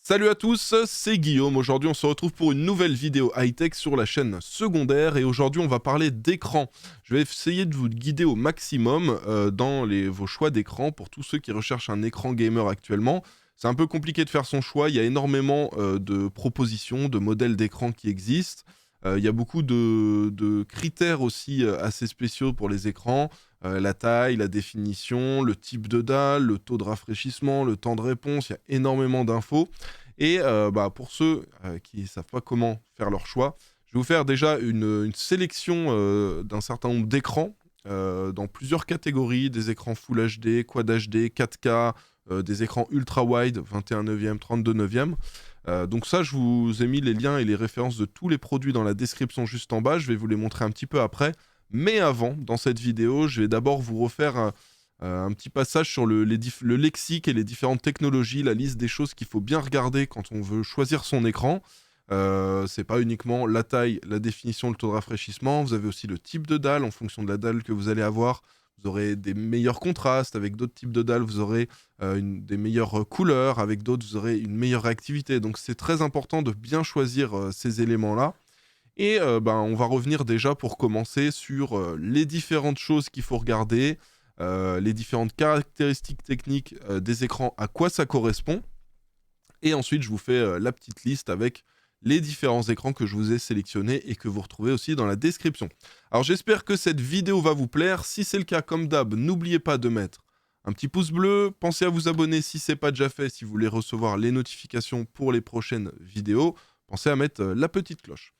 Salut à tous, c'est Guillaume. Aujourd'hui, on se retrouve pour une nouvelle vidéo high-tech sur la chaîne secondaire. Et aujourd'hui, on va parler d'écran. Je vais essayer de vous guider au maximum dans vos choix d'écran pour tous ceux qui recherchent un écran gamer actuellement. C'est un peu compliqué de faire son choix. Il y a énormément de propositions, de modèles d'écran qui existent. Il y a beaucoup de critères aussi assez spéciaux pour les écrans. La taille, la définition, le type de dalle, le taux de rafraîchissement, le temps de réponse, il y a énormément d'infos. Et pour ceux qui ne savent pas comment faire leur choix, je vais vous faire déjà une sélection d'un certain nombre d'écrans dans plusieurs catégories, des écrans Full HD, Quad HD, 4K, des écrans ultra-wide, 21 neuvième, 32 neuvième. Donc ça, je vous ai mis les liens et les références de tous les produits dans la description juste en bas. Je vais vous les montrer un petit peu après. Mais avant, dans cette vidéo, je vais d'abord vous refaire un petit passage sur le lexique et les différentes technologies, la liste des choses qu'il faut bien regarder quand on veut choisir son écran. C'est pas uniquement la taille, la définition, le taux de rafraîchissement. Vous avez aussi le type de dalle. En fonction de la dalle que vous allez avoir, vous aurez des meilleurs contrastes. Avec d'autres types de dalles, vous aurez des meilleures couleurs. Avec d'autres, vous aurez une meilleure réactivité. Donc c'est très important de bien choisir ces éléments-là. Et on va revenir déjà pour commencer sur les différentes choses qu'il faut regarder, les différentes caractéristiques techniques des écrans, à quoi ça correspond. Et ensuite, je vous fais la petite liste avec les différents écrans que je vous ai sélectionnés et que vous retrouvez aussi dans la description. Alors j'espère que cette vidéo va vous plaire. Si c'est le cas, comme d'hab, n'oubliez pas de mettre un petit pouce bleu. Pensez à vous abonner si ce n'est pas déjà fait, si vous voulez recevoir les notifications pour les prochaines vidéos. Pensez à mettre la petite cloche.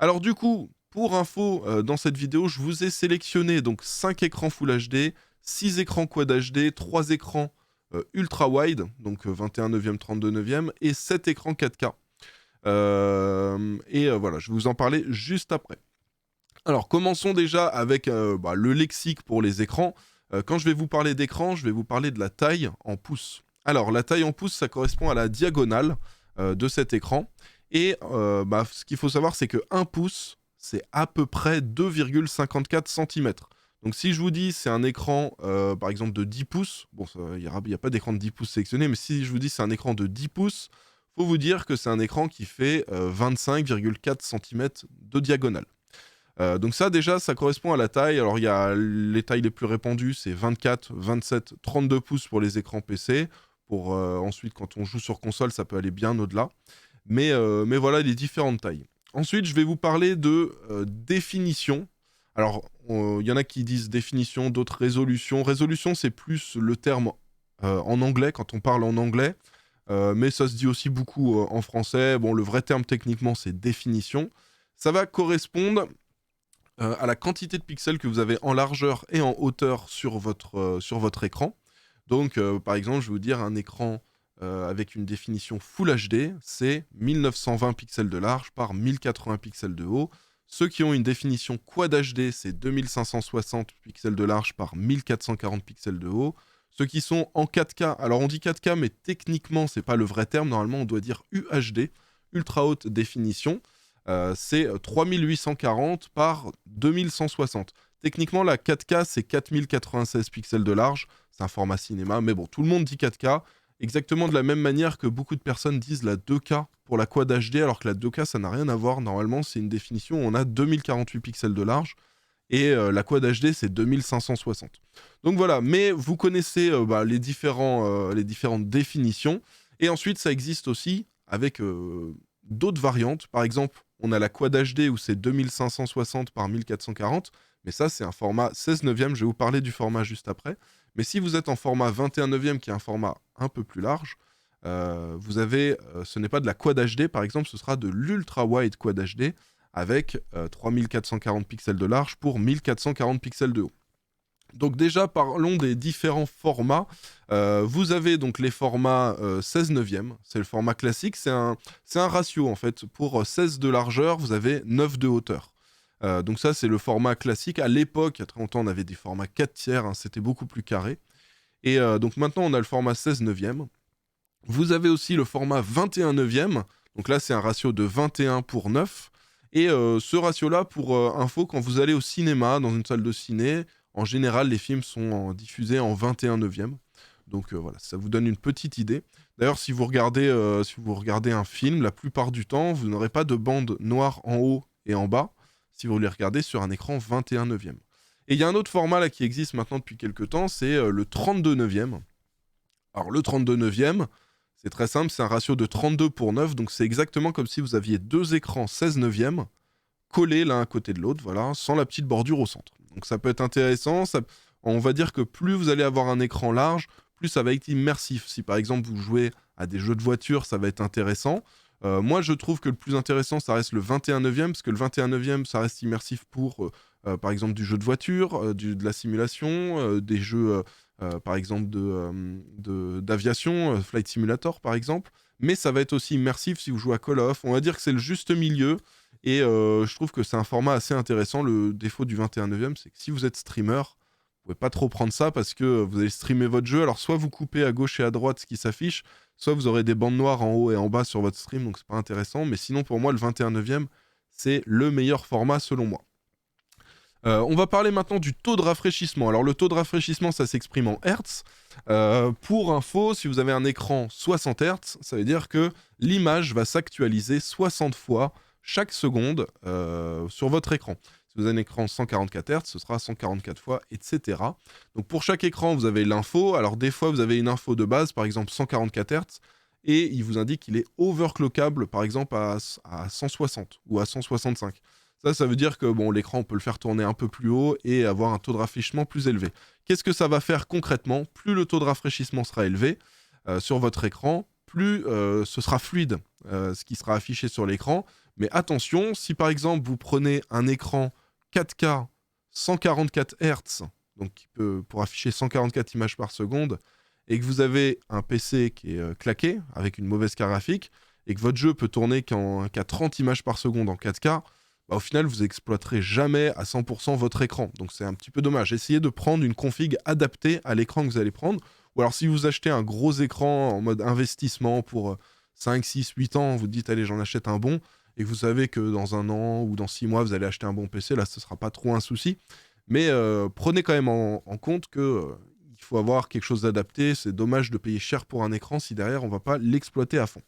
Alors du coup, pour info, dans cette vidéo, je vous ai sélectionné donc 5 écrans Full HD, 6 écrans Quad HD, 3 écrans ultra wide, donc 21 neuvième, 32 neuvième, et 7 écrans 4K. Voilà, je vais vous en parler juste après. Alors commençons déjà avec le lexique pour les écrans. Quand je vais vous parler d'écran, je vais vous parler de la taille en pouces. Alors la taille en pouces, ça correspond à la diagonale de cet écran. Et ce qu'il faut savoir, c'est que 1 pouce, c'est à peu près 2,54 cm. Donc si je vous dis c'est un écran, par exemple, de 10 pouces, bon, il n'y a pas d'écran de 10 pouces sélectionné, mais si je vous dis c'est un écran de 10 pouces, il faut vous dire que c'est un écran qui fait 25,4 cm de diagonale. Donc ça, déjà, ça correspond à la taille. Alors, il y a les tailles les plus répandues, c'est 24, 27, 32 pouces pour les écrans PC. Pour ensuite, quand on joue sur console, ça peut aller bien au-delà. Mais voilà les différentes tailles. Ensuite, je vais vous parler de définition. Alors, il y en a qui disent définition, d'autres résolution. Résolution, c'est plus le terme en anglais, quand on parle en anglais. Mais ça se dit aussi beaucoup en français. Bon, le vrai terme techniquement, c'est définition. Ça va correspondre à la quantité de pixels que vous avez en largeur et en hauteur sur votre écran. Donc, par exemple, je vais vous dire un écran avec une définition Full HD, c'est 1920 pixels de large par 1080 pixels de haut. Ceux qui ont une définition Quad HD, c'est 2560 pixels de large par 1440 pixels de haut. Ceux qui sont en 4K, alors on dit 4K, mais techniquement, c'est pas le vrai terme. Normalement, on doit dire UHD, ultra haute définition. C'est 3840 par 2160. Techniquement, la 4K, c'est 4096 pixels de large. C'est un format cinéma, mais bon, tout le monde dit 4K. Exactement de la même manière que beaucoup de personnes disent la 2K pour la Quad HD, alors que la 2K, ça n'a rien à voir. Normalement, c'est une définition où on a 2048 pixels de large. Et la Quad HD, c'est 2560. Donc voilà, mais vous connaissez les différentes définitions. Et ensuite, ça existe aussi avec d'autres variantes. Par exemple, on a la Quad HD où c'est 2560 par 1440. Mais ça, c'est un format 16 neuvième. Je vais vous parler du format juste après. Mais si vous êtes en format 21 neuvième, qui est un format un peu plus large, ce n'est pas de la Quad HD, par exemple, ce sera de l'Ultra Wide Quad HD avec 3440 pixels de large pour 1440 pixels de haut. Donc déjà, parlons des différents formats. Vous avez donc les formats 16 neuvième, c'est le format classique, c'est un ratio en fait. Pour 16 de largeur, vous avez 9 de hauteur. Donc ça, c'est le format classique. À l'époque, il y a très longtemps, on avait des formats 4 tiers, hein, c'était beaucoup plus carré. Et donc maintenant, on a le format 16 neuvième. Vous avez aussi le format 21 neuvième. Donc là, c'est un ratio de 21 pour 9. Et ce ratio-là, pour info, quand vous allez au cinéma, dans une salle de ciné, en général, les films sont diffusés en 21 neuvième. Donc voilà, ça vous donne une petite idée. D'ailleurs, si vous regardez un film, la plupart du temps, vous n'aurez pas de bande noire en haut et en bas si vous les regardez sur un écran 21 neuvième. Et il y a un autre format là qui existe maintenant depuis quelques temps, c'est le 32 neuvième. Alors le 32 neuvième, c'est très simple, c'est un ratio de 32 pour 9, donc c'est exactement comme si vous aviez deux écrans 16 neuvième collés l'un à côté de l'autre, voilà, sans la petite bordure au centre. Donc ça peut être intéressant, on va dire que plus vous allez avoir un écran large, plus ça va être immersif. Si par exemple vous jouez à des jeux de voiture, ça va être intéressant. Moi je trouve que le plus intéressant ça reste le 21 neuvième, parce que le 21 neuvième ça reste immersif pour par exemple du jeu de voiture, de la simulation, des jeux par exemple d'aviation, Flight Simulator par exemple. Mais ça va être aussi immersif si vous jouez à Call of. On va dire que c'est le juste milieu. Et je trouve que c'est un format assez intéressant. Le défaut du 21 neuvième, c'est que si vous êtes streamer, vous pouvez pas trop prendre ça parce que vous allez streamer votre jeu. Alors soit vous coupez à gauche et à droite ce qui s'affiche, soit vous aurez des bandes noires en haut et en bas sur votre stream, donc c'est pas intéressant. Mais sinon, pour moi, le 21 neuvième, c'est le meilleur format selon moi. On va parler maintenant du taux de rafraîchissement. Alors le taux de rafraîchissement, ça s'exprime en Hertz. Pour info, si vous avez un écran 60 Hertz, ça veut dire que l'image va s'actualiser 60 fois chaque seconde sur votre écran. Si vous avez un écran 144 Hz, ce sera 144 fois, etc. Donc pour chaque écran, vous avez l'info. Alors des fois, vous avez une info de base, par exemple 144 Hz, et il vous indique qu'il est overclockable, par exemple à 160 ou à 165. Ça veut dire que bon, l'écran, on peut le faire tourner un peu plus haut et avoir un taux de rafraîchissement plus élevé. Qu'est-ce que ça va faire concrètement? Plus le taux de rafraîchissement sera élevé sur votre écran, plus ce sera fluide, ce qui sera affiché sur l'écran. Mais attention, si par exemple vous prenez un écran 4K 144 Hz, donc pour afficher 144 images par seconde, et que vous avez un PC qui est claqué, avec une mauvaise carte graphique, et que votre jeu peut tourner qu'à 30 images par seconde en 4K, bah, au final, vous exploiterez jamais à 100% votre écran. Donc c'est un petit peu dommage. Essayez de prendre une config adaptée à l'écran que vous allez prendre. Ou alors si vous achetez un gros écran en mode investissement pour 5, 6, 8 ans, vous dites allez j'en achète un bon, et que vous savez que dans un an ou dans 6 mois, vous allez acheter un bon PC, là ce ne sera pas trop un souci. Mais prenez quand même en compte que il faut avoir quelque chose d'adapté. C'est dommage de payer cher pour un écran si derrière on ne va pas l'exploiter à fond.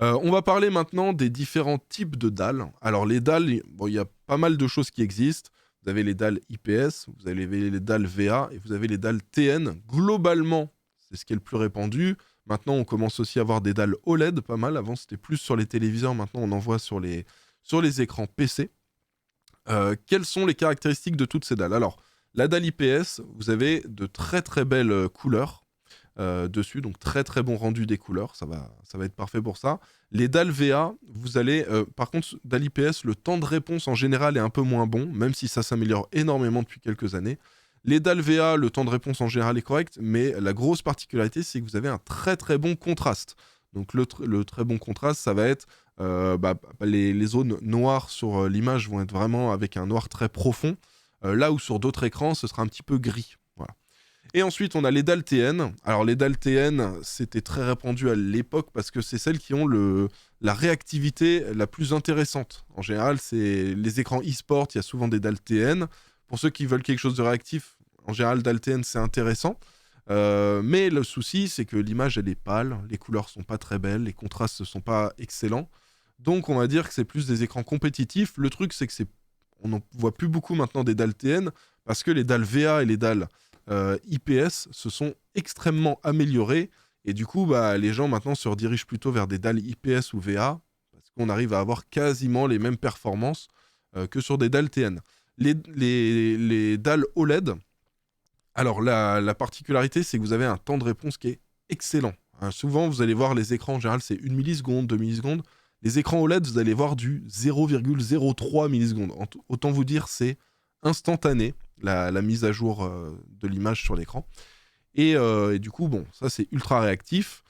On va parler maintenant des différents types de dalles. Alors les dalles, bon, il y a pas mal de choses qui existent. Vous avez les dalles IPS, vous avez les dalles VA et vous avez les dalles TN. Globalement, c'est ce qui est le plus répandu. Maintenant, on commence aussi à avoir des dalles OLED, pas mal. Avant, c'était plus sur les téléviseurs. Maintenant, on en voit sur les écrans PC. Quelles sont les caractéristiques de toutes ces dalles? Alors, la dalle IPS, vous avez de très très belles couleurs dessus, donc très très bon rendu des couleurs, ça va être parfait pour ça. Les dalles VA, vous allez, par contre, dalle IPS, le temps de réponse en général est un peu moins bon, même si ça s'améliore énormément depuis quelques années. Les dalles VA, le temps de réponse en général est correct, mais la grosse particularité, c'est que vous avez un très très bon contraste. Donc le très bon contraste, ça va être les zones noires sur l'image vont être vraiment avec un noir très profond, là où sur d'autres écrans, ce sera un petit peu gris. Voilà. Et ensuite, on a les dalles TN. Alors les dalles TN, c'était très répandu à l'époque parce que c'est celles qui ont la réactivité la plus intéressante. En général, c'est les écrans e-sport, il y a souvent des dalles TN. Pour ceux qui veulent quelque chose de réactif, en général, dalles TN, c'est intéressant. Mais le souci, c'est que l'image, elle est pâle, les couleurs sont pas très belles, les contrastes ne sont pas excellents. Donc, on va dire que c'est plus des écrans compétitifs. Le truc, c'est que on n'en voit plus beaucoup maintenant des dalles TN parce que les dalles VA et les dalles IPS se sont extrêmement améliorées. Et du coup, les gens maintenant se redirigent plutôt vers des dalles IPS ou VA parce qu'on arrive à avoir quasiment les mêmes performances que sur des dalles TN. Les dalles OLED, alors la particularité, c'est que vous avez un temps de réponse qui est excellent. Souvent, vous allez voir les écrans, en général, c'est 1 milliseconde, 2 millisecondes. Les écrans OLED, vous allez voir du 0,03 millisecondes. Autant vous dire, c'est instantané, la mise à jour de l'image sur l'écran. Et du coup, bon, ça, c'est ultra réactif.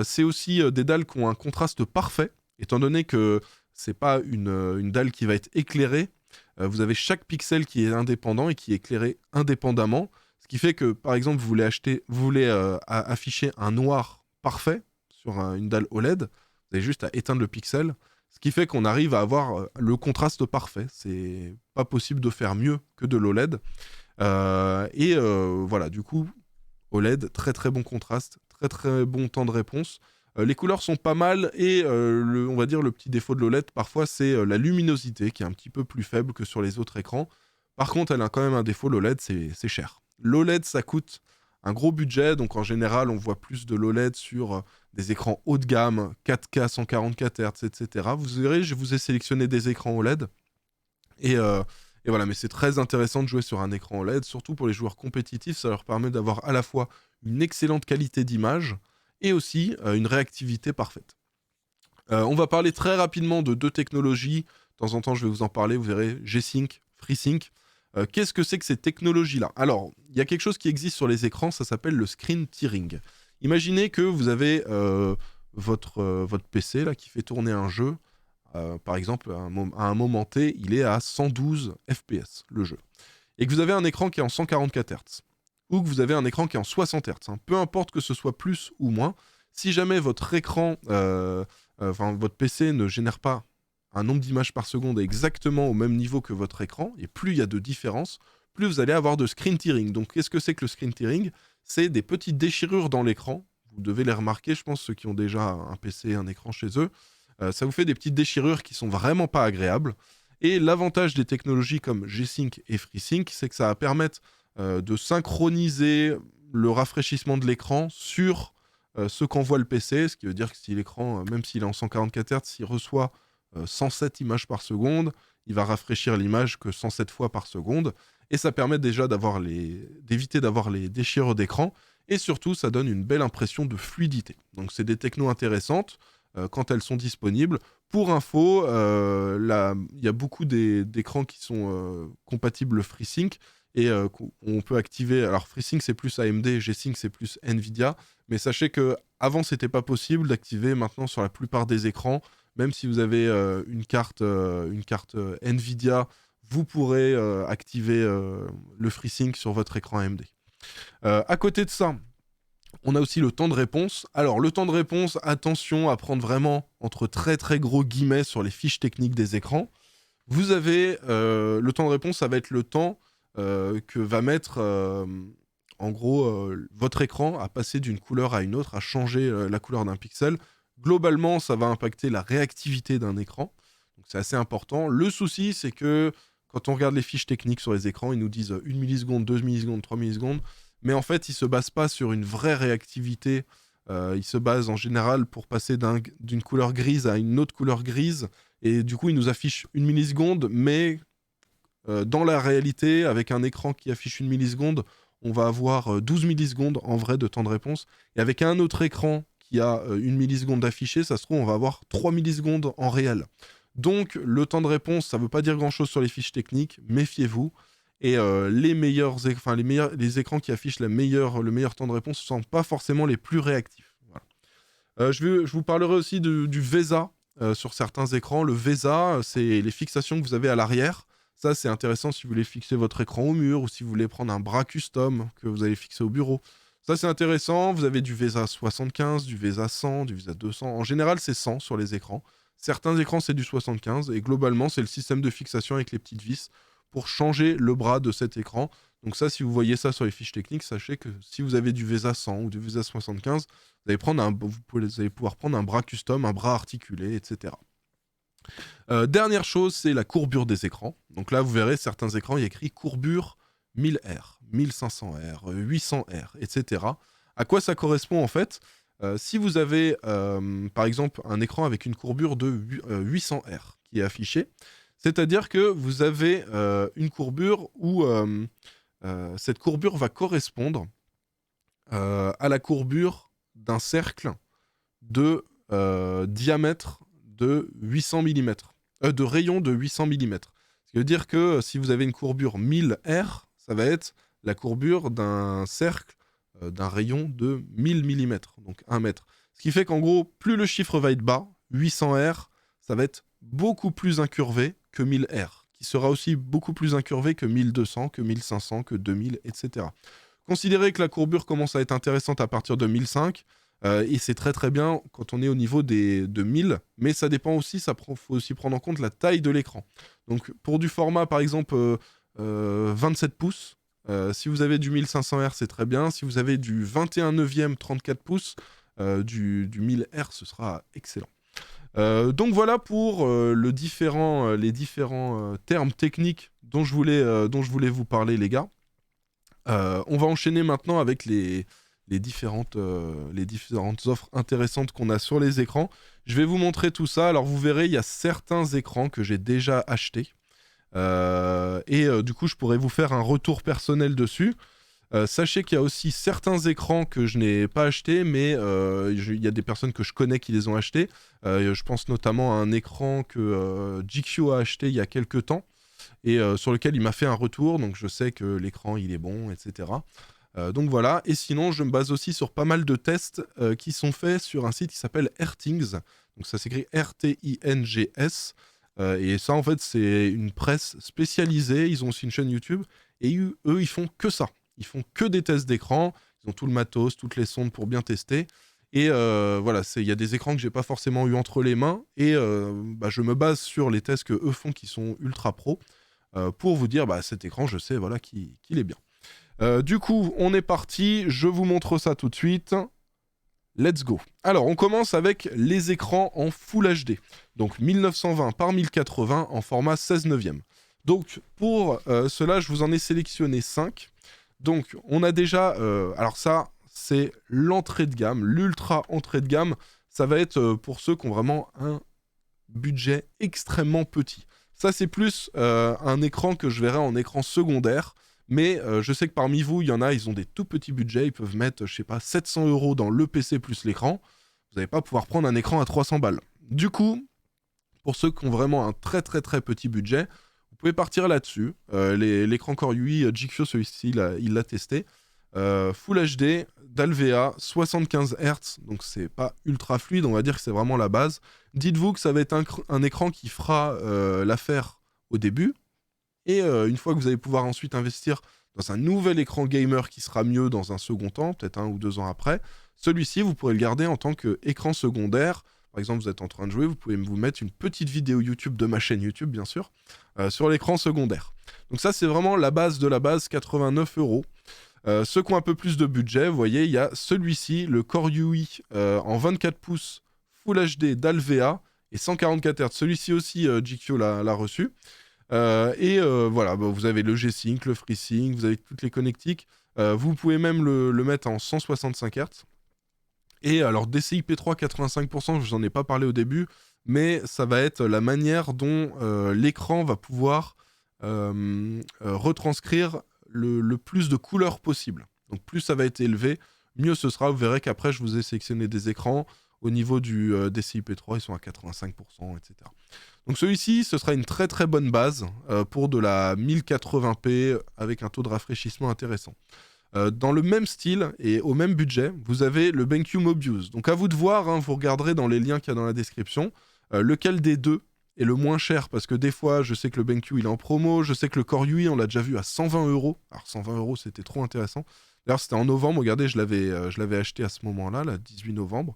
C'est aussi des dalles qui ont un contraste parfait, étant donné que c'est pas une dalle qui va être éclairée. Vous avez chaque pixel qui est indépendant et qui est éclairé indépendamment. Ce qui fait que, par exemple, vous voulez afficher un noir parfait sur une dalle OLED, vous avez juste à éteindre le pixel, ce qui fait qu'on arrive à avoir le contraste parfait. C'est pas possible de faire mieux que de l'OLED. Voilà, du coup, OLED, très très bon contraste, très très bon temps de réponse. Les couleurs sont pas mal et on va dire le petit défaut de l'OLED parfois c'est la luminosité qui est un petit peu plus faible que sur les autres écrans. Par contre elle a quand même un défaut, l'OLED c'est cher. L'OLED ça coûte un gros budget, donc en général on voit plus de l'OLED sur des écrans haut de gamme, 4K 144 Hz, etc. Vous verrez, je vous ai sélectionné des écrans OLED et voilà, mais c'est très intéressant de jouer sur un écran OLED, surtout pour les joueurs compétitifs, ça leur permet d'avoir à la fois une excellente qualité d'image et aussi une réactivité parfaite. On va parler très rapidement de deux technologies. De temps en temps, je vais vous en parler. Vous verrez G-Sync, FreeSync. Qu'est-ce que c'est que ces technologies-là? Alors, il y a quelque chose qui existe sur les écrans, ça s'appelle le screen tearing. Imaginez que vous avez votre PC là, qui fait tourner un jeu. Par exemple, à un moment T, il est à 112 FPS, le jeu. Et que vous avez un écran qui est en 144 Hz. Ou que vous avez un écran qui est en 60 Hz. Hein. Peu importe que ce soit plus ou moins, si jamais votre écran, votre PC ne génère pas un nombre d'images par seconde exactement au même niveau que votre écran, et plus il y a de différence, plus vous allez avoir de screen tearing. Donc qu'est-ce que c'est que le screen tearing? C'est des petites déchirures dans l'écran. Vous devez les remarquer, je pense, ceux qui ont déjà un PC, un écran chez eux. Ça vous fait des petites déchirures qui sont vraiment pas agréables. Et l'avantage des technologies comme G-Sync et FreeSync, c'est que ça va permettre de synchroniser le rafraîchissement de l'écran sur ce qu'envoie le PC, ce qui veut dire que si l'écran, même s'il est en 144 Hz, s'il reçoit 107 images par seconde, il va rafraîchir l'image que 107 fois par seconde, et ça permet déjà d'éviter d'avoir les déchirures d'écran, et surtout ça donne une belle impression de fluidité. Donc c'est des technos intéressantes quand elles sont disponibles. Pour info, il y a beaucoup d'écrans qui sont compatibles FreeSync, et on peut activer. Alors FreeSync c'est plus AMD, G-Sync c'est plus Nvidia, mais sachez que avant c'était pas possible d'activer. Maintenant sur la plupart des écrans, même si vous avez une carte Nvidia, vous pourrez activer le FreeSync sur votre écran AMD. À côté de ça, on a aussi le temps de réponse. Alors le temps de réponse, attention à prendre vraiment entre très très gros guillemets sur les fiches techniques des écrans. Vous avez le temps de réponse, ça va être le temps que va mettre en gros votre écran à passer d'une couleur à une autre, à changer la couleur d'un pixel. Globalement, ça va impacter la réactivité d'un écran. Donc c'est assez important. Le souci, c'est que quand on regarde les fiches techniques sur les écrans, ils nous disent 1 milliseconde, 2 millisecondes, 3 millisecondes. Mais en fait, ils ne se basent pas sur une vraie réactivité. Ils se basent en général pour passer d'une couleur grise à une autre couleur grise. Et du coup, ils nous affichent 1 milliseconde, mais dans la réalité, avec un écran qui affiche 1 milliseconde, on va avoir 12 millisecondes en vrai de temps de réponse. Et avec un autre écran qui a 1 milliseconde affichée, ça se trouve, on va avoir 3 millisecondes en réel. Donc, le temps de réponse, ça ne veut pas dire grand-chose sur les fiches techniques, méfiez-vous. Et les écrans qui affichent le meilleur temps de réponse ne sont pas forcément les plus réactifs. Voilà. Je vous parlerai aussi du VESA sur certains écrans. Le VESA, c'est les fixations que vous avez à l'arrière. Ça, c'est intéressant si vous voulez fixer votre écran au mur ou si vous voulez prendre un bras custom que vous allez fixer au bureau. Ça, c'est intéressant. Vous avez du VESA 75, du VESA 100, du VESA 200. En général, c'est 100 sur les écrans. Certains écrans, c'est du 75. Et globalement, c'est le système de fixation avec les petites vis pour changer le bras de cet écran. Donc ça, si vous voyez ça sur les fiches techniques, sachez que si vous avez du VESA 100 ou du VESA 75, vous allez pouvoir prendre un bras custom, un bras articulé, etc. Dernière chose, c'est la courbure des écrans. Donc là, vous verrez, certains écrans, il y a écrit courbure 1000R, 1500R, 800R, etc. À quoi ça correspond en fait? Si vous avez, par exemple, un écran avec une courbure de 800R qui est affichée, c'est-à-dire que vous avez une courbure où cette courbure va correspondre à la courbure d'un cercle de diamètre de 800 mm, de rayon de 800 mm. Ce qui veut dire que si vous avez une courbure 1000R, ça va être la courbure d'un cercle d'un rayon de 1000 mm, donc 1 mètre. Ce qui fait qu'en gros, plus le chiffre va être bas, 800R, ça va être beaucoup plus incurvé que 1000R, qui sera aussi beaucoup plus incurvé que 1200, que 1500, que 2000, etc. Considérez que la courbure commence à être intéressante à partir de 1005, et c'est très très bien quand on est au niveau de 1000, mais ça dépend aussi, faut aussi prendre en compte la taille de l'écran. Donc pour du format par exemple 27 pouces, Si vous avez du 1500 Hz, c'est très bien. Si vous avez du 21 neuvième 34 pouces, du 1000 Hz, ce sera excellent. Donc voilà pour les différents termes techniques dont je voulais vous parler, les gars. On va enchaîner maintenant avec les différentes offres intéressantes qu'on a sur les écrans. Je vais vous montrer tout ça. Alors vous verrez, il y a certains écrans que j'ai déjà achetés. Du coup, je pourrais vous faire un retour personnel dessus. Sachez qu'il y a aussi certains écrans que je n'ai pas achetés, mais il y a des personnes que je connais qui les ont achetés. Je pense notamment à un écran que GQ a acheté il y a quelques temps et sur lequel il m'a fait un retour, donc je sais que l'écran il est bon, etc. Donc voilà, et sinon je me base aussi sur pas mal de tests qui sont faits sur un site qui s'appelle Airthings, donc ça s'écrit RTINGS, et ça en fait c'est une presse spécialisée, ils ont aussi une chaîne YouTube, et eux ils font que ça, ils font que des tests d'écran, ils ont tout le matos, toutes les sondes pour bien tester, et voilà, il y a des écrans que j'ai pas forcément eu entre les mains, et je me base sur les tests que eux font qui sont ultra pro, pour vous dire, cet écran, je sais voilà, qu'il est bien. Du coup, on est parti, je vous montre ça tout de suite. Let's go. Alors, on commence avec les écrans en Full HD. Donc, 1920 par 1080 en format 16 neuvième. Donc, pour cela, je vous en ai sélectionné 5. Donc, on a déjà... alors ça, c'est l'entrée de gamme, l'ultra entrée de gamme. Ça va être pour ceux qui ont vraiment un budget extrêmement petit. Ça, c'est plus un écran que je verrai en écran secondaire. Mais je sais que parmi vous, il y en a, ils ont des tout petits budgets. Ils peuvent mettre, je sais pas, 700 € dans le PC plus l'écran. Vous n'allez pas pouvoir prendre un écran à 300 balles. Du coup, pour ceux qui ont vraiment un très très très petit budget, vous pouvez partir là-dessus. L'écran Core UI GQ, celui-ci, il l'a testé. Full HD, d'Alvea, 75 Hz, donc c'est pas ultra fluide, on va dire que c'est vraiment la base. Dites-vous que ça va être un écran qui fera l'affaire au début, et une fois que vous allez pouvoir ensuite investir dans un nouvel écran gamer qui sera mieux dans un second temps, peut-être 1 ou 2 ans après, celui-ci, vous pourrez le garder en tant qu'écran secondaire. Par exemple, vous êtes en train de jouer, vous pouvez vous mettre une petite vidéo YouTube de ma chaîne YouTube, bien sûr, sur l'écran secondaire. Donc ça, c'est vraiment la base de la base, 89 €. Ceux qui ont un peu plus de budget, vous voyez, il y a celui-ci, le Core UI en 24 pouces Full HD d'Alvea et 144 Hz. Celui-ci aussi, GQ l'a reçu. Voilà, vous avez le G-Sync, le FreeSync, vous avez toutes les connectiques. Vous pouvez même le mettre en 165 Hz. Et alors, DCI-P3 85%, je vous en ai pas parlé au début, mais ça va être la manière dont l'écran va pouvoir retranscrire le plus de couleurs possible. Donc plus ça va être élevé, mieux ce sera. Vous verrez qu'après, je vous ai sélectionné des écrans. Au niveau du DCI-P3, ils sont à 85%, etc. Donc celui-ci, ce sera une très très bonne base pour de la 1080p avec un taux de rafraîchissement intéressant. Dans le même style et au même budget, vous avez le BenQ Mobius. Donc à vous de voir, hein, vous regarderez dans les liens qu'il y a dans la description, lequel des deux est le moins cher, parce que des fois, je sais que le BenQ il est en promo, je sais que le Core UI, on l'a déjà vu à 120 €. Alors 120 €, c'était trop intéressant. D'ailleurs, c'était en novembre, regardez, je l'avais acheté à ce moment-là, le 18 novembre.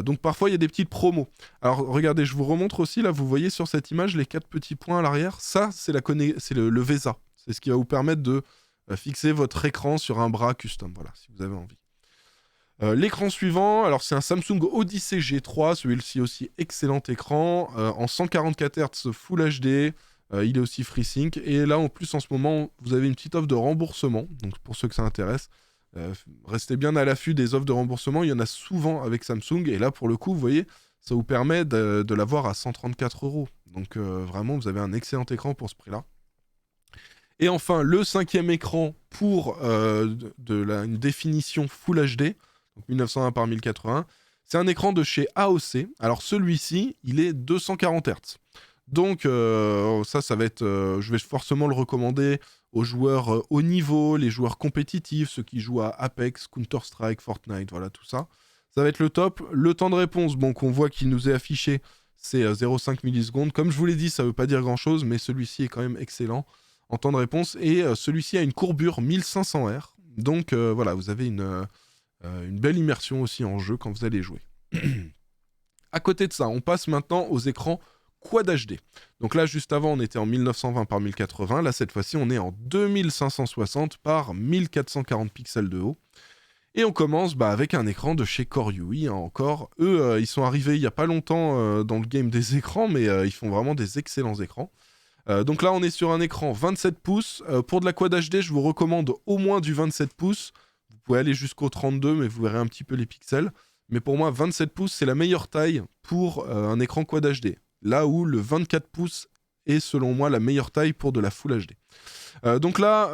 Donc parfois, il y a des petites promos. Alors regardez, je vous remontre aussi, là, vous voyez sur cette image les 4 petits points à l'arrière. Ça, c'est le VESA. C'est ce qui va vous permettre de fixer votre écran sur un bras custom, voilà, si vous avez envie. L'écran suivant, alors c'est un Samsung Odyssey G3, celui-ci aussi excellent écran, en 144 Hz Full HD, il est aussi FreeSync, et là en plus en ce moment vous avez une petite offre de remboursement, donc pour ceux que ça intéresse, restez bien à l'affût des offres de remboursement, il y en a souvent avec Samsung, et là pour le coup vous voyez, ça vous permet de l'avoir à 134 €, donc vraiment vous avez un excellent écran pour ce prix-là. Et enfin, le 5e écran pour une définition Full HD, donc 1920 par 1080. C'est un écran de chez AOC. Alors celui-ci, il est 240 Hz. Donc ça va être... je vais forcément le recommander aux joueurs haut niveau, les joueurs compétitifs, ceux qui jouent à Apex, Counter-Strike, Fortnite, voilà tout ça. Ça va être le top. Le temps de réponse, bon, qu'on voit qu'il nous est affiché, c'est 0,5 millisecondes. Comme je vous l'ai dit, ça ne veut pas dire grand-chose, mais celui-ci est quand même excellent en temps de réponse, et celui-ci a une courbure 1500 R, donc voilà, vous avez une belle immersion aussi en jeu quand vous allez jouer. À côté de ça, on passe maintenant aux écrans Quad HD. Donc là, juste avant, on était en 1920 par 1080. Là, cette fois-ci, on est en 2560 par 1440 pixels de haut. Et on commence avec un écran de chez Corui, hein, encore. Eux, ils sont arrivés il n'y a pas longtemps dans le game des écrans, mais ils font vraiment des excellents écrans. Donc là, on est sur un écran 27 pouces. Pour de la Quad HD, je vous recommande au moins du 27 pouces. Vous pouvez aller jusqu'au 32, mais vous verrez un petit peu les pixels. Mais pour moi, 27 pouces, c'est la meilleure taille pour un écran Quad HD. Là où le 24 pouces est, selon moi, la meilleure taille pour de la Full HD. Donc là,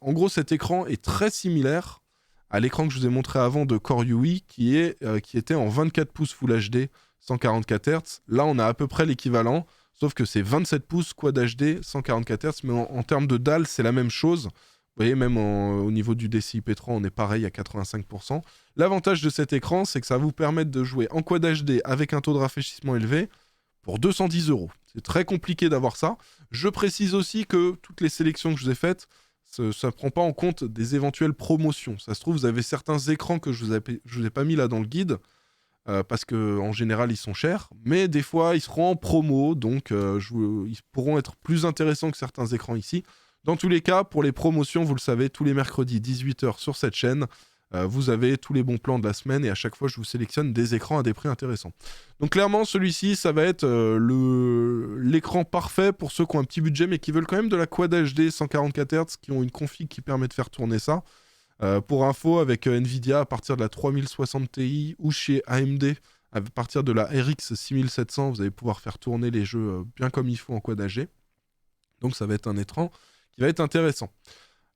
en gros, cet écran est très similaire à l'écran que je vous ai montré avant de Corui, qui était en 24 pouces Full HD, 144 Hz. Là, on a à peu près l'équivalent, sauf que c'est 27 pouces Quad HD, 144 Hz, mais en termes de dalle, c'est la même chose. Vous voyez, même au niveau du DCI-P3, on est pareil à 85%. L'avantage de cet écran, c'est que ça va vous permettre de jouer en Quad HD avec un taux de rafraîchissement élevé pour 210 €. C'est très compliqué d'avoir ça. Je précise aussi que toutes les sélections que je vous ai faites, ça ne prend pas en compte des éventuelles promotions. Ça se trouve, vous avez certains écrans que je vous ai pas mis là dans le guide, parce qu'en général, ils sont chers. Mais des fois, ils seront en promo, donc ils pourront être plus intéressants que certains écrans ici. Dans tous les cas, pour les promotions, vous le savez, tous les mercredis 18 h sur cette chaîne, vous avez tous les bons plans de la semaine et à chaque fois, je vous sélectionne des écrans à des prix intéressants. Donc clairement, celui-ci, ça va être l'écran parfait pour ceux qui ont un petit budget mais qui veulent quand même de la Quad HD 144 Hz, qui ont une config qui permet de faire tourner ça. Pour info, avec Nvidia, à partir de la 3060 Ti ou chez AMD, à partir de la RX 6700, vous allez pouvoir faire tourner les jeux bien comme il faut en Quad HD. Donc ça va être un écran qui va être intéressant.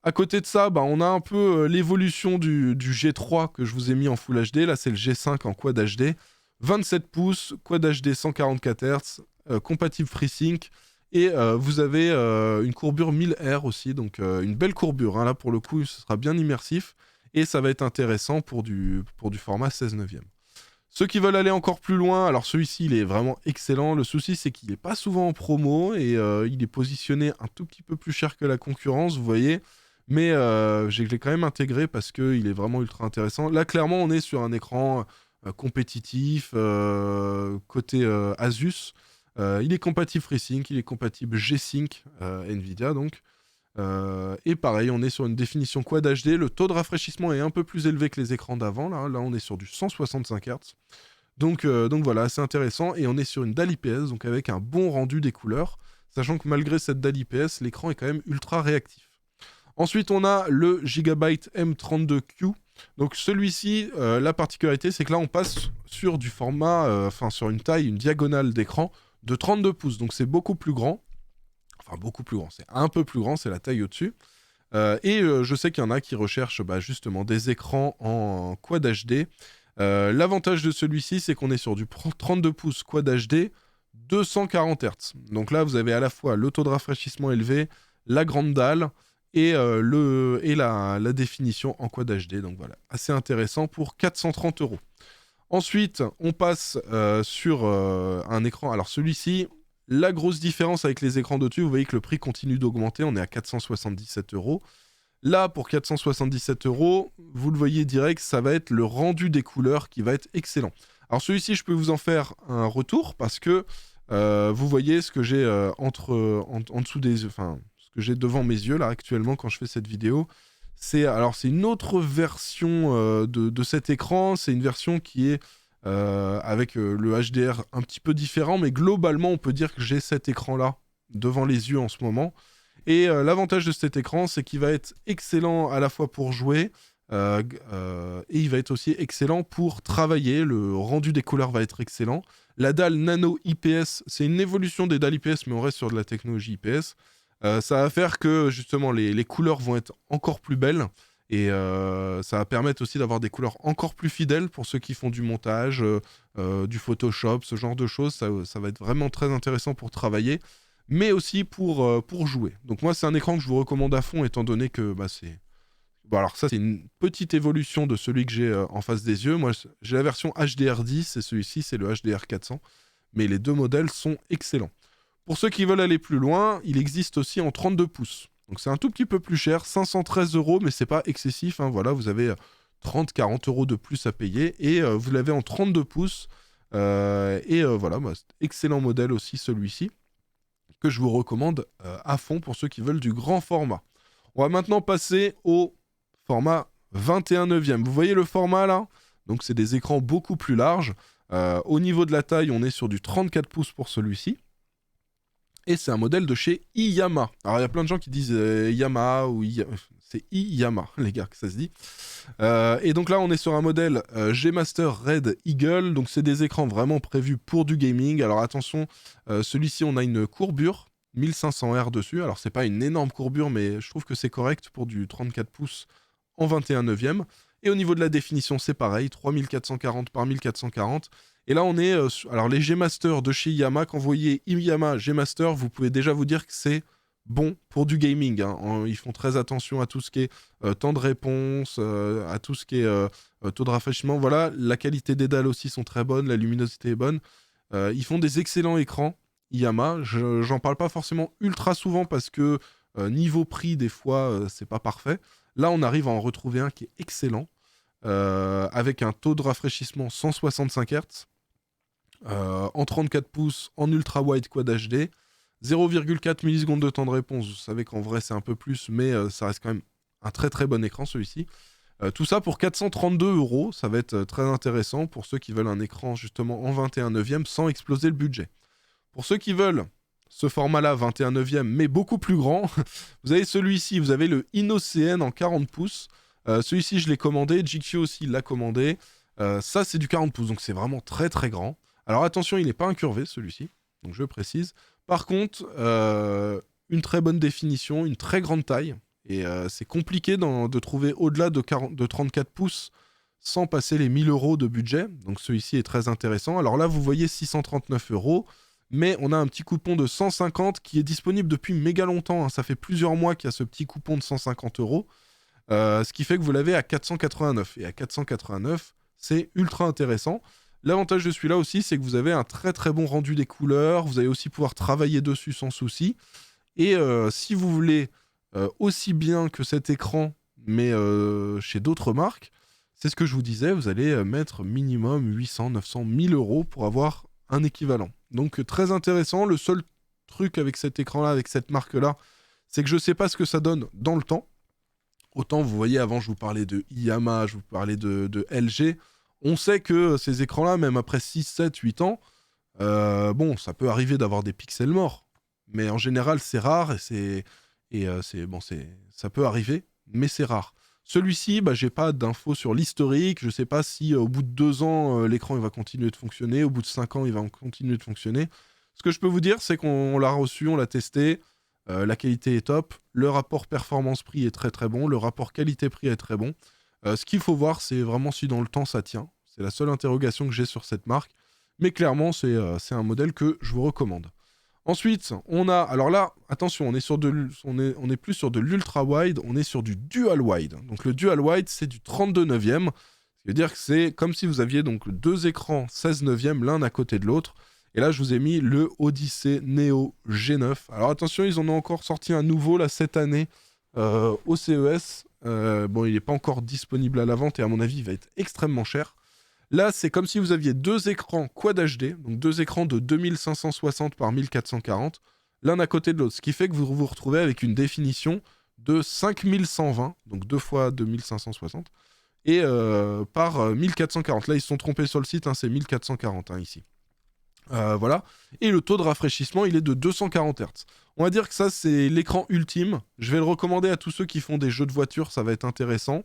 À côté de ça, on a un peu l'évolution du G3 que je vous ai mis en Full HD. Là, c'est le G5 en Quad HD. 27 pouces, Quad HD 144 Hz, compatible FreeSync. Et vous avez une courbure 1000 R aussi, donc une belle courbure. Hein. Là, pour le coup, ce sera bien immersif. Et ça va être intéressant pour du format 16/9. Ceux qui veulent aller encore plus loin, alors celui-ci, il est vraiment excellent. Le souci, c'est qu'il n'est pas souvent en promo et il est positionné un tout petit peu plus cher que la concurrence, vous voyez. Mais je l'ai quand même intégré parce qu'il est vraiment ultra intéressant. Là, clairement, on est sur un écran compétitif, côté Asus. Il est compatible FreeSync, il est compatible G-Sync, Nvidia donc. Et pareil, on est sur une définition Quad HD. Le taux de rafraîchissement est un peu plus élevé que les écrans d'avant. Là, on est sur du 165 Hz. Donc voilà, c'est intéressant. Et on est sur une dalle IPS, donc avec un bon rendu des couleurs. Sachant que malgré cette dalle IPS, l'écran est quand même ultra réactif. Ensuite, on a le Gigabyte M32Q. Donc celui-ci, la particularité, c'est que là, on passe sur du format, sur une taille, une diagonale d'écran de 32 pouces. Donc c'est beaucoup plus grand. Enfin, beaucoup plus grand. C'est un peu plus grand, c'est la taille au-dessus. Je sais qu'il y en a qui recherchent justement des écrans en Quad HD. L'avantage de celui-ci, c'est qu'on est sur du 32 pouces Quad HD, 240 Hz. Donc là, vous avez à la fois le taux de rafraîchissement élevé, la grande dalle, et la définition en Quad HD. Donc voilà, assez intéressant pour 430 €. Ensuite, on passe sur un écran. Alors celui-ci, la grosse différence avec les écrans d'au-dessus, vous voyez que le prix continue d'augmenter. On est à 477 €. Là, pour 477 €, vous le voyez direct, ça va être le rendu des couleurs qui va être excellent. Alors celui-ci, je peux vous en faire un retour parce que vous voyez ce que j'ai en dessous des... Enfin, que j'ai devant mes yeux là actuellement quand je fais cette vidéo. C'est une autre version de cet écran. C'est une version qui est avec le HDR un petit peu différent, mais globalement on peut dire que j'ai cet écran là devant les yeux en ce moment. Et l'avantage de cet écran, c'est qu'il va être excellent à la fois pour jouer et il va être aussi excellent pour travailler. Le rendu des couleurs va être excellent. La dalle Nano IPS, c'est une évolution des dalles IPS, mais on reste sur de la technologie IPS. Ça va faire que justement les couleurs vont être encore plus belles et ça va permettre aussi d'avoir des couleurs encore plus fidèles pour ceux qui font du montage, du Photoshop, ce genre de choses. Ça va être vraiment très intéressant pour travailler, mais aussi pour jouer. Donc moi, c'est un écran que je vous recommande à fond étant donné que c'est... Bon, alors ça, c'est une petite évolution de celui que j'ai en face des yeux. Moi, j'ai la version HDR10 et celui-ci, c'est le HDR400. Mais les deux modèles sont excellents. Pour ceux qui veulent aller plus loin, il existe aussi en 32 pouces. Donc c'est un tout petit peu plus cher, 513 €, mais c'est pas excessif. Hein, voilà, vous avez 30-40 € de plus à payer. Et vous l'avez en 32 pouces. Voilà, excellent modèle aussi celui-ci, que je vous recommande à fond pour ceux qui veulent du grand format. On va maintenant passer au format 21/9. Vous voyez le format là? Donc c'est des écrans beaucoup plus larges. Au niveau de la taille, on est sur du 34 pouces pour celui-ci. Et c'est un modèle de chez Iyama. Alors il y a plein de gens qui disent Yamaha ou c'est Iyama, les gars, que ça se dit. Et donc là, on est sur un modèle G-Master Red Eagle. Donc c'est des écrans vraiment prévus pour du gaming. Alors attention, celui-ci, on a une courbure 1500 R dessus. Alors c'est pas une énorme courbure, mais je trouve que c'est correct pour du 34 pouces en 21/9. Et au niveau de la définition, c'est pareil, 3440 par 1440. Et là, on est... alors, les G-Master de chez Iyama, quand vous voyez Iyama G-Master, vous pouvez déjà vous dire que c'est bon pour du gaming. Hein. Ils font très attention à tout ce qui est temps de réponse, à tout ce qui est taux de rafraîchissement. Voilà, la qualité des dalles aussi sont très bonnes, la luminosité est bonne. Ils font des excellents écrans, Iyama. J'en parle pas forcément ultra souvent parce que niveau prix, des fois, c'est pas parfait. Là, on arrive à en retrouver un qui est excellent, avec un taux de rafraîchissement 165 Hz. En 34 pouces, en ultra wide quad HD, 0,4 millisecondes de temps de réponse. Vous savez qu'en vrai c'est un peu plus, mais ça reste quand même un très très bon écran celui-ci. Tout ça pour 432 €, ça va être très intéressant pour ceux qui veulent un écran justement en 21/9 sans exploser le budget. Pour ceux qui veulent ce format-là, 21/9, mais beaucoup plus grand, vous avez celui-ci, vous avez le InnoCN en 40 pouces. Celui-ci je l'ai commandé, GQ aussi l'a commandé. Ça c'est du 40 pouces, donc c'est vraiment très très grand. Alors attention, il n'est pas incurvé celui-ci, donc je précise. Par contre, une très bonne définition, une très grande taille, et c'est compliqué de trouver au-delà de 34 pouces sans passer les 1000 € de budget. Donc celui-ci est très intéressant. Alors là, vous voyez 639 €, mais on a un petit coupon de 150 qui est disponible depuis méga longtemps. Hein. Ça fait plusieurs mois qu'il y a ce petit coupon de 150 €, ce qui fait que vous l'avez à 489. Et à 489, c'est ultra intéressant. L'avantage de celui-là aussi, c'est que vous avez un très très bon rendu des couleurs, vous allez aussi pouvoir travailler dessus sans souci. Et si vous voulez aussi bien que cet écran, mais chez d'autres marques, c'est ce que je vous disais, vous allez mettre minimum 800, 900, 1000 € pour avoir un équivalent. Donc très intéressant. Le seul truc avec cet écran-là, avec cette marque-là, c'est que je ne sais pas ce que ça donne dans le temps. Autant, vous voyez, avant, je vous parlais de Iyama, je vous parlais de LG. On sait que ces écrans-là, même après 6, 7, 8 ans, bon, ça peut arriver d'avoir des pixels morts. Mais en général, c'est rare ça peut arriver, mais c'est rare. Celui-ci, j'ai pas d'infos sur l'historique. Je sais pas si au bout de 2 ans, l'écran il va continuer de fonctionner. Au bout de 5 ans, il va continuer de fonctionner. Ce que je peux vous dire, c'est qu'on l'a reçu, on l'a testé. La qualité est top. Le rapport performance-prix est très très bon. Le rapport qualité-prix est très bon. Ce qu'il faut voir, c'est vraiment si dans le temps ça tient. C'est la seule interrogation que j'ai sur cette marque. Mais clairement, c'est un modèle que je vous recommande. Ensuite, on a... Alors là, attention, on est plus sur de l'ultra-wide, on est sur du dual-wide. Donc le dual-wide, c'est du 32/9. Ce qui veut dire que c'est comme si vous aviez donc 2 écrans 16/9, l'un à côté de l'autre. Et là, je vous ai mis le Odyssey Neo G9. Alors attention, ils en ont encore sorti un nouveau là cette année au CES. Bon, il n'est pas encore disponible à la vente et à mon avis, il va être extrêmement cher. Là, c'est comme si vous aviez 2 écrans Quad HD, donc 2 écrans de 2560 par 1440, l'un à côté de l'autre. Ce qui fait que vous vous retrouvez avec une définition de 5120, donc 2 fois 2560, et par 1440. Là, ils se sont trompés sur le site, hein, c'est 1440 ici. Voilà. Et le taux de rafraîchissement, il est de 240 Hz. On va dire que ça, c'est l'écran ultime. Je vais le recommander à tous ceux qui font des jeux de voiture, ça va être intéressant.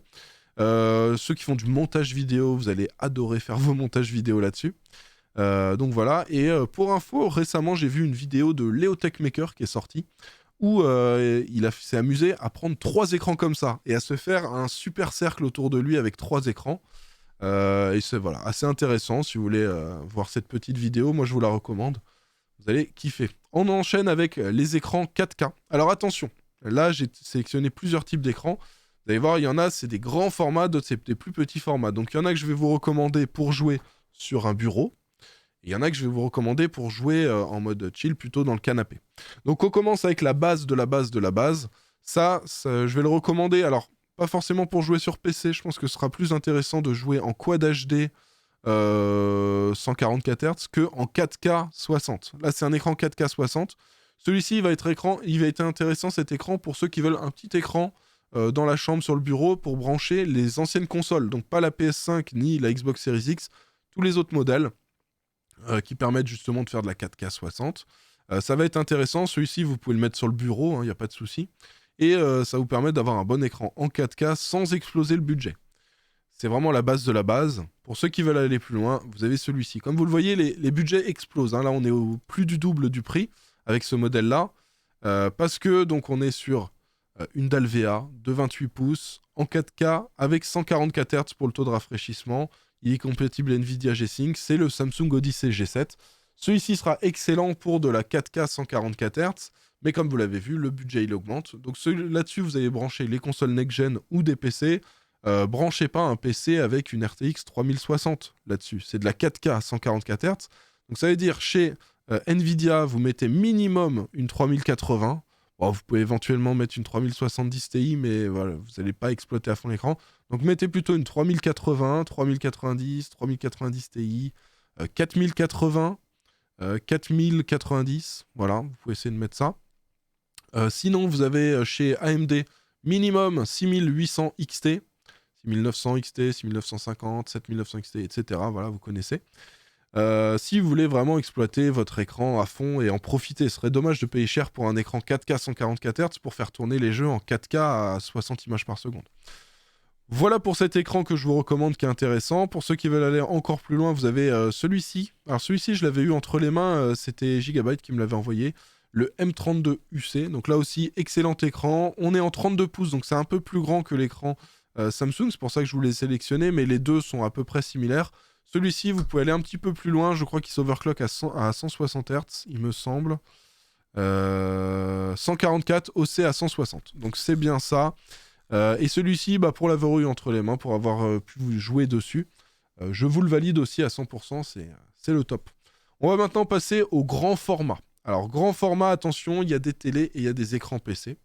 Ceux qui font du montage vidéo, vous allez adorer faire vos montages vidéo là-dessus. Donc voilà. Et pour info, récemment, j'ai vu une vidéo de Leo Techmaker qui est sortie, où il s'est amusé à prendre 3 écrans comme ça, et à se faire un super cercle autour de lui avec 3 écrans. Et c'est voilà, assez intéressant. Si vous voulez voir cette petite vidéo, moi je vous la recommande. Vous allez kiffer. On enchaîne avec les écrans 4K. Alors attention, là j'ai sélectionné plusieurs types d'écrans. Vous allez voir, il y en a, c'est des grands formats, d'autres c'est des plus petits formats. Donc il y en a que je vais vous recommander pour jouer sur un bureau. Et il y en a que je vais vous recommander pour jouer en mode chill, plutôt dans le canapé. Donc on commence avec la base de la base de la base. Ça je vais le recommander. Alors, pas forcément pour jouer sur PC, je pense que ce sera plus intéressant de jouer en Quad HD 144 Hz qu'en 4K 60. Là, c'est un écran 4K 60. Celui-ci, il va être intéressant, cet écran, pour ceux qui veulent un petit écran dans la chambre, sur le bureau, pour brancher les anciennes consoles. Donc pas la PS5 ni la Xbox Series X, tous les autres modèles qui permettent justement de faire de la 4K 60. Ça va être intéressant. Celui-ci, vous pouvez le mettre sur le bureau, il n'y a pas de souci. Et ça vous permet d'avoir un bon écran en 4K sans exploser le budget. C'est vraiment la base de la base. Pour ceux qui veulent aller plus loin, vous avez celui-ci. Comme vous le voyez, les budgets explosent. Là, on est au plus du double du prix avec ce modèle-là. Parce que donc on est sur une dalle VA de 28 pouces en 4K avec 144 Hz pour le taux de rafraîchissement. Il est compatible Nvidia G-Sync. C'est le Samsung Odyssey G7. Celui-ci sera excellent pour de la 4K 144 Hz. Mais comme vous l'avez vu, le budget il augmente. Donc là-dessus, vous allez brancher les consoles next-gen ou des PC. Branchez pas un PC avec une RTX 3060 là-dessus. C'est de la 4K à 144 Hz. Donc ça veut dire chez Nvidia, vous mettez minimum une 3080. Bon, vous pouvez éventuellement mettre une 3070 Ti, mais voilà, vous n'allez pas exploiter à fond l'écran. Donc mettez plutôt une 3080, 3090, 3090 Ti, 4080, 4090. Voilà, vous pouvez essayer de mettre ça. Sinon, vous avez chez AMD minimum 6800 XT. 6900 XT, 6950, 7900 XT, etc. Voilà, vous connaissez. Si vous voulez vraiment exploiter votre écran à fond et en profiter, ce serait dommage de payer cher pour un écran 4K 144 Hz pour faire tourner les jeux en 4K à 60 images par seconde. Voilà pour cet écran que je vous recommande, qui est intéressant. Pour ceux qui veulent aller encore plus loin, vous avez celui-ci. Alors celui-ci, je l'avais eu entre les mains, c'était Gigabyte qui me l'avait envoyé. Le M32UC, donc là aussi, excellent écran. On est en 32 pouces, donc c'est un peu plus grand que l'écran Samsung, c'est pour ça que je vous l'ai sélectionné, mais les deux sont à peu près similaires. Celui-ci, vous pouvez aller un petit peu plus loin, je crois qu'il s'overclock à 160 Hz, il me semble. 144 OC à 160, donc c'est bien ça. Et celui-ci, pour l'avoir eu entre les mains, pour avoir pu jouer dessus, je vous le valide aussi à 100%, c'est le top. On va maintenant passer au grand format. Alors, grand format, attention, il y a des télés et il y a des écrans PC.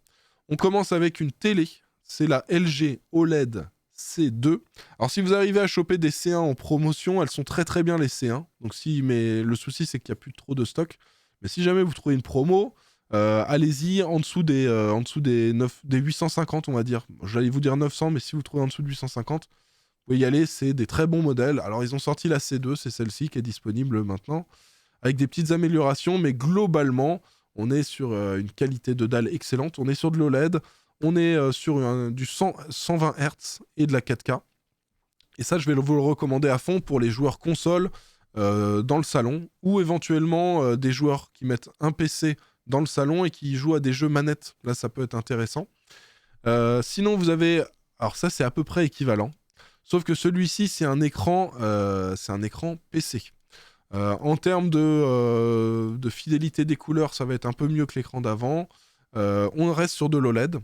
On commence avec une télé. C'est la LG OLED C2. Alors si vous arrivez à choper des C1 en promotion, elles sont très très bien les C1. Donc mais le souci c'est qu'il n'y a plus trop de stock. Mais si jamais vous trouvez une promo, allez-y en dessous des 850 on va dire. J'allais vous dire 900, mais si vous trouvez en dessous de 850, vous pouvez y aller, c'est des très bons modèles. Alors ils ont sorti la C2, c'est celle-ci qui est disponible maintenant, avec des petites améliorations, mais globalement, on est sur une qualité de dalle excellente. On est sur de l'OLED. On est sur du 120 Hz et de la 4K. Et ça, je vais vous le recommander à fond pour les joueurs console dans le salon, ou éventuellement des joueurs qui mettent un PC dans le salon et qui jouent à des jeux manettes. Là, ça peut être intéressant. Sinon, vous avez... Alors ça, c'est à peu près équivalent. Sauf que celui-ci, c'est un écran PC. En termes de fidélité des couleurs, ça va être un peu mieux que l'écran d'avant. On reste sur de l'OLED.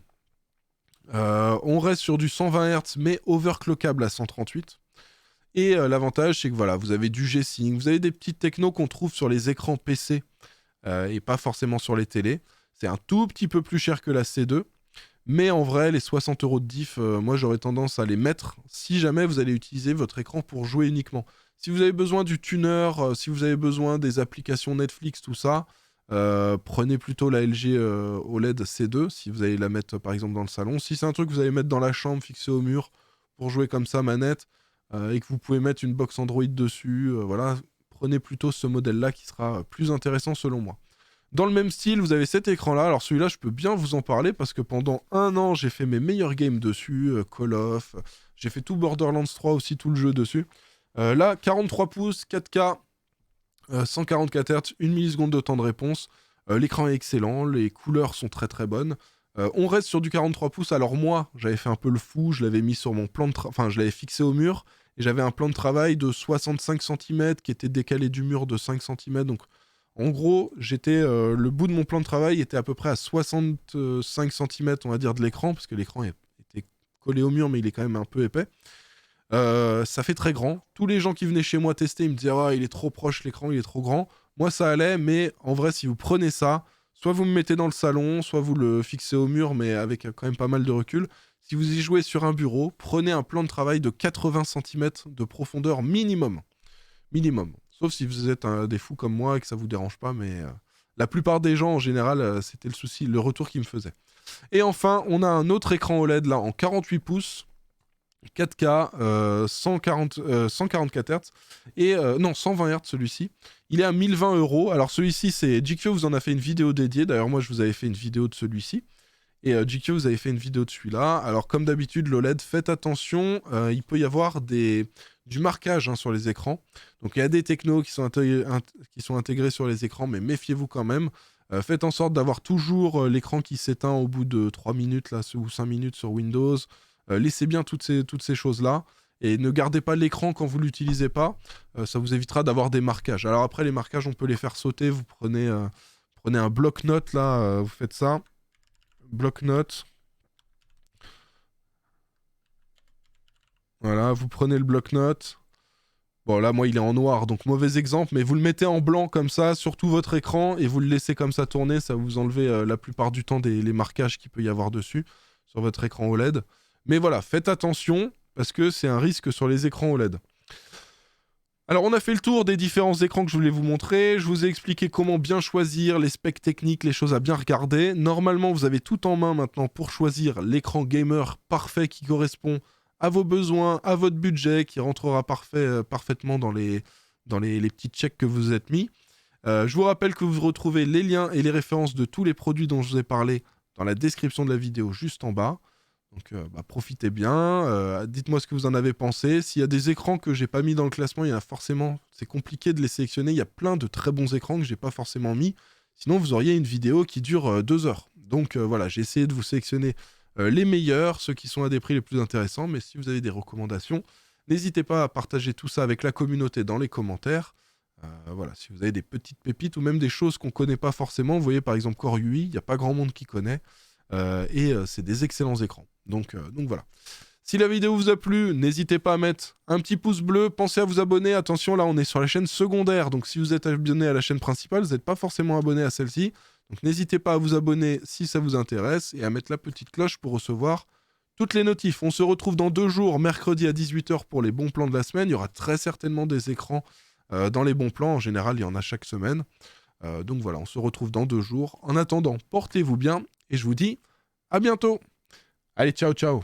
On reste sur du 120 Hz mais overclockable à 138. Et l'avantage, c'est que voilà, vous avez du G-Sync, vous avez des petites technos qu'on trouve sur les écrans PC et pas forcément sur les télés. C'est un tout petit peu plus cher que la C2. Mais en vrai, les 60 € de diff, moi j'aurais tendance à les mettre si jamais vous allez utiliser votre écran pour jouer uniquement. Si vous avez besoin du tuner, si vous avez besoin des applications Netflix, tout ça, prenez plutôt la LG OLED C2 si vous allez la mettre par exemple dans le salon. Si c'est un truc que vous allez mettre dans la chambre, fixé au mur, pour jouer comme ça manette, et que vous pouvez mettre une box Android dessus, voilà, prenez plutôt ce modèle-là qui sera plus intéressant selon moi. Dans le même style, vous avez cet écran-là. Alors celui-là, je peux bien vous en parler parce que pendant 1 an, j'ai fait mes meilleurs games dessus, Call of, j'ai fait tout Borderlands 3 aussi, tout le jeu dessus. Là, 43 pouces, 4K, 144 Hz, 1 milliseconde de temps de réponse. L'écran est excellent, les couleurs sont très très bonnes. On reste sur du 43 pouces. Alors moi, j'avais fait un peu le fou, je l'avais mis sur mon plan de enfin, je l'avais fixé au mur et j'avais un plan de travail de 65 cm qui était décalé du mur de 5 cm. Donc en gros, le bout de mon plan de travail était à peu près à 65 cm, on va dire, de l'écran, parce que l'écran était collé au mur, mais il est quand même un peu épais. Ça fait très grand. Tous les gens qui venaient chez moi tester, ils me disaient « Ah, il est trop proche l'écran, il est trop grand ». Moi, ça allait, mais en vrai, si vous prenez ça, soit vous me mettez dans le salon, soit vous le fixez au mur, mais avec quand même pas mal de recul. Si vous y jouez sur un bureau, prenez un plan de travail de 80 cm de profondeur minimum. minimum. Sauf si vous êtes des fous comme moi et que ça vous dérange pas, mais la plupart des gens en général, c'était le souci, le retour qu'ils me faisaient. Et enfin, on a un autre écran OLED là en 48 pouces. 4K, 144 Hz, et non, 120 Hz celui-ci. Il est à 1020 euros. Alors celui-ci, c'est GQ vous en a fait une vidéo dédiée. D'ailleurs, moi, je vous avais fait une vidéo de celui-ci. Et GQ vous avez fait une vidéo de celui-là. Alors, comme d'habitude, l'OLED, faites attention. Il peut y avoir du marquage hein, sur les écrans. Donc, il y a des technos qui sont intégrés sur les écrans, mais méfiez-vous quand même. Faites en sorte d'avoir toujours l'écran qui s'éteint au bout de 3 minutes là, ou 5 minutes sur Windows. Laissez bien toutes ces choses-là. Et ne gardez pas l'écran quand vous ne l'utilisez pas. Ça vous évitera d'avoir des marquages. Alors après, les marquages, on peut les faire sauter. Vous prenez un bloc-notes, là. Vous faites ça. Bloc-notes. Voilà, vous prenez le bloc-notes. Bon, là, moi, il est en noir, donc mauvais exemple. Mais vous le mettez en blanc comme ça sur tout votre écran et vous le laissez comme ça tourner. Ça vous enlève la plupart du temps les marquages qu'il peut y avoir dessus sur votre écran OLED. Mais voilà, faites attention, parce que c'est un risque sur les écrans OLED. Alors, on a fait le tour des différents écrans que je voulais vous montrer. Je vous ai expliqué comment bien choisir, les specs techniques, les choses à bien regarder. Normalement, vous avez tout en main maintenant pour choisir l'écran gamer parfait qui correspond à vos besoins, à votre budget, qui rentrera parfaitement dans les petits checks que vous êtes mis. Je vous rappelle que vous retrouvez les liens et les références de tous les produits dont je vous ai parlé dans la description de la vidéo juste en bas. Donc profitez bien, dites-moi ce que vous en avez pensé. S'il y a des écrans que j'ai pas mis dans le classement, il y en a forcément, c'est compliqué de les sélectionner. Il y a plein de très bons écrans que j'ai pas forcément mis. Sinon, vous auriez une vidéo qui dure 2 heures. Donc voilà, j'ai essayé de vous sélectionner les meilleurs, ceux qui sont à des prix les plus intéressants. Mais si vous avez des recommandations, n'hésitez pas à partager tout ça avec la communauté dans les commentaires. Voilà, si vous avez des petites pépites ou même des choses qu'on connaît pas forcément. Vous voyez par exemple Core UI, il n'y a pas grand monde qui connaît. C'est des excellents écrans. Donc voilà. Si la vidéo vous a plu, n'hésitez pas à mettre un petit pouce bleu. Pensez à vous abonner. Attention, là, on est sur la chaîne secondaire. Donc si vous êtes abonné à la chaîne principale, vous n'êtes pas forcément abonné à celle-ci. Donc n'hésitez pas à vous abonner si ça vous intéresse et à mettre la petite cloche pour recevoir toutes les notifs. On se retrouve dans 2 jours, mercredi à 18 h pour les bons plans de la semaine. Il y aura très certainement des écrans dans les bons plans. En général, il y en a chaque semaine. Donc voilà, on se retrouve dans 2 jours. En attendant, portez-vous bien et je vous dis à bientôt. Allez, ciao, ciao.